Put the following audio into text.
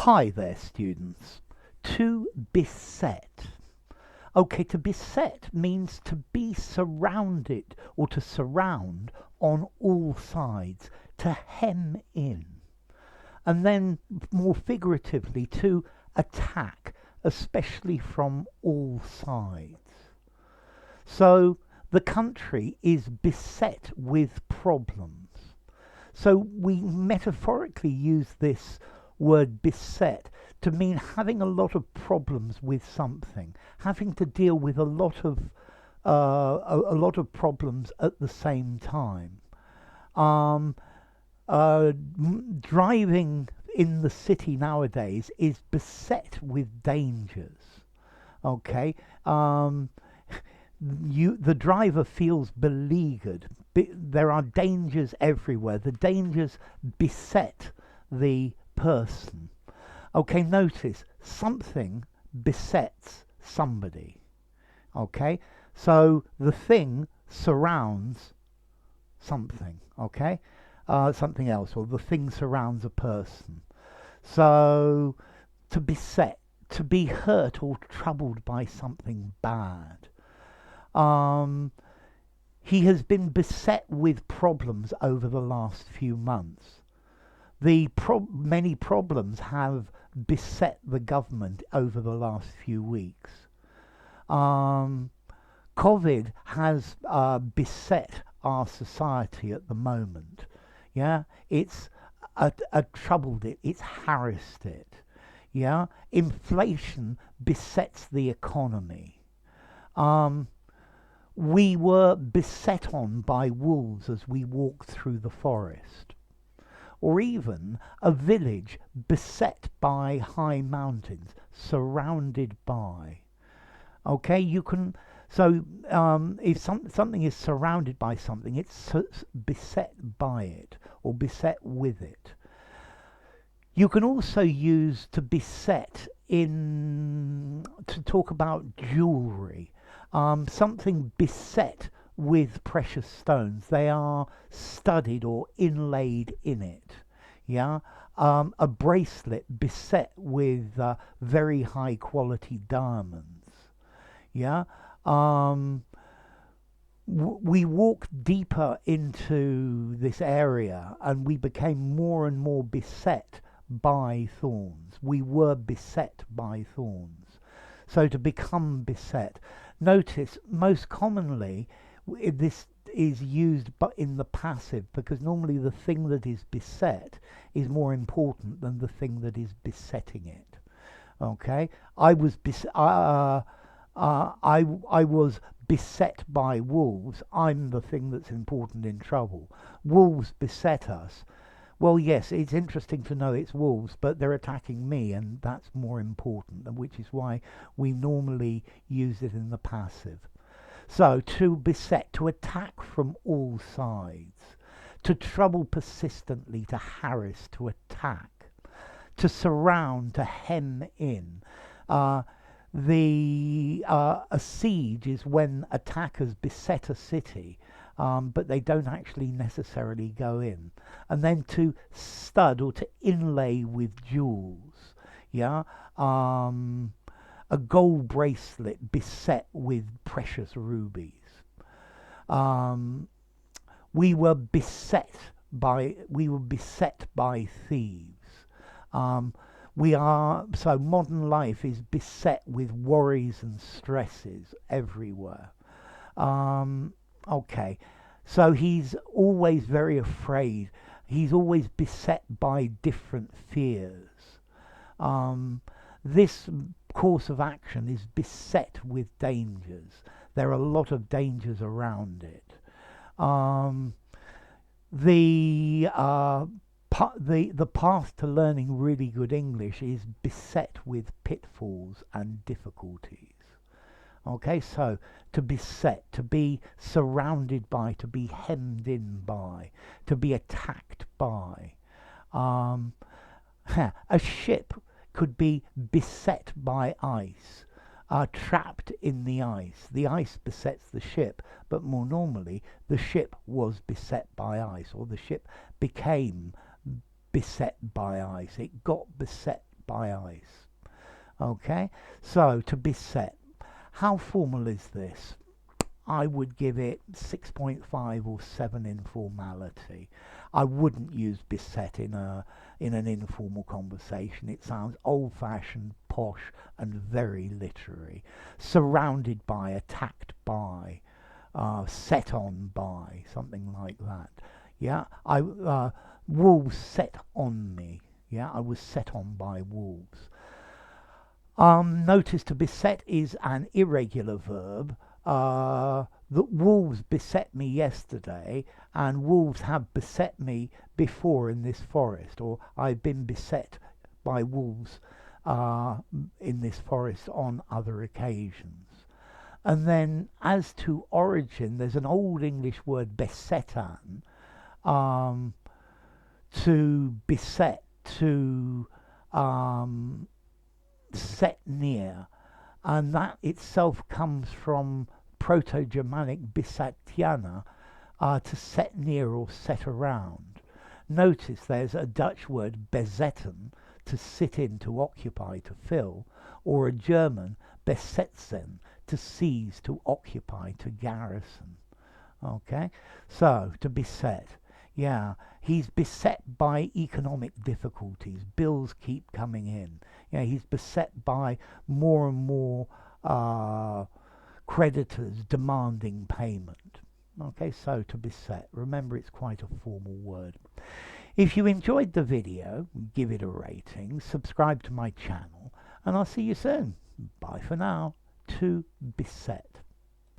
Hi there, students. To beset. Okay, to beset means to be surrounded or to surround on all sides, to hem in. And then, more figuratively, to attack, especially from all sides. So, the country is beset with problems. So, we metaphorically use this word beset to mean having a lot of problems with something, having to deal with a lot of problems at the same time. Um, Driving in the city nowadays is beset with dangers. Okay, the driver feels beleaguered. There are dangers everywhere. The dangers beset the person. Okay, notice something besets somebody. Okay, so the thing surrounds something. Okay, something else, or the thing surrounds a person. So to beset, to be hurt or troubled by something bad. He has been beset with problems over the last few months. Many problems have beset the government over the last few weeks. COVID has beset our society at the moment. Yeah, it's troubled it. It's harassed it. Yeah, inflation besets the economy. We were beset on by wolves as we walked through the forest, or even a village beset by high mountains, surrounded by. Okay, you can. So, if something is surrounded by something, it's beset by it or beset with it. You can also use to beset to talk about jewelry. Something beset with precious stones. They are studded or inlaid in it. Yeah, a bracelet beset with very high quality diamonds. Yeah, we walked deeper into this area and we became more and more beset by thorns. We were beset by thorns. So to become beset. Notice most commonly this is used but in the passive, because normally the thing that is beset is more important than the thing that is besetting it. Okay, I was I was beset by wolves. I'm the thing that's important in trouble. Wolves beset us. Well, yes, it's interesting to know it's wolves, but they're attacking me, and that's more important, which is why we normally use it in the passive. So, to beset, to attack from all sides, to trouble persistently, to harass, to attack, to surround, to hem in. A siege is when attackers beset a city, but they don't actually necessarily go in. And then to stud or to inlay with jewels. Yeah, a gold bracelet beset with precious rubies. Um, we were beset by thieves. So modern life is beset with worries and stresses everywhere. Okay, so he's always very afraid. He's always beset by different fears. This course of action is beset with dangers. There are a lot of dangers around it. The path to learning really good English is beset with pitfalls and difficulties. Okay, so to beset, to be surrounded by, to be hemmed in by, to be attacked by. A ship could be beset by ice, trapped in the ice. The ice besets the ship, but more normally, the ship was beset by ice, or the ship became beset by ice. It got beset by ice. Okay, so to beset. How formal is this? I would give it 6.5 or 7 in formality. I wouldn't use beset in an informal conversation. It sounds old-fashioned, posh, and very literary. Surrounded by, attacked by, set on by, something like that. Yeah, wolves set on me. Yeah, I was set on by wolves. Notice to beset is an irregular verb. That wolves beset me yesterday, and wolves have beset me before in this forest, or I've been beset by wolves in this forest on other occasions. And then, as to origin, there's an Old English word besetan, to beset, to set near, and that itself comes from Proto-Germanic bisatiana, to set near or set around. Notice there's a Dutch word bezetten, to sit in, to occupy, to fill, or a German besetzen, to seize, to occupy, to garrison. Okay, so to beset. Yeah, he's beset by economic difficulties. Bills keep coming in. Yeah, he's beset by more and more creditors demanding payment. Okay, so to beset. Remember, it's quite a formal word. If you enjoyed the video, give it a rating, subscribe to my channel, and I'll see you soon. Bye for now. To beset.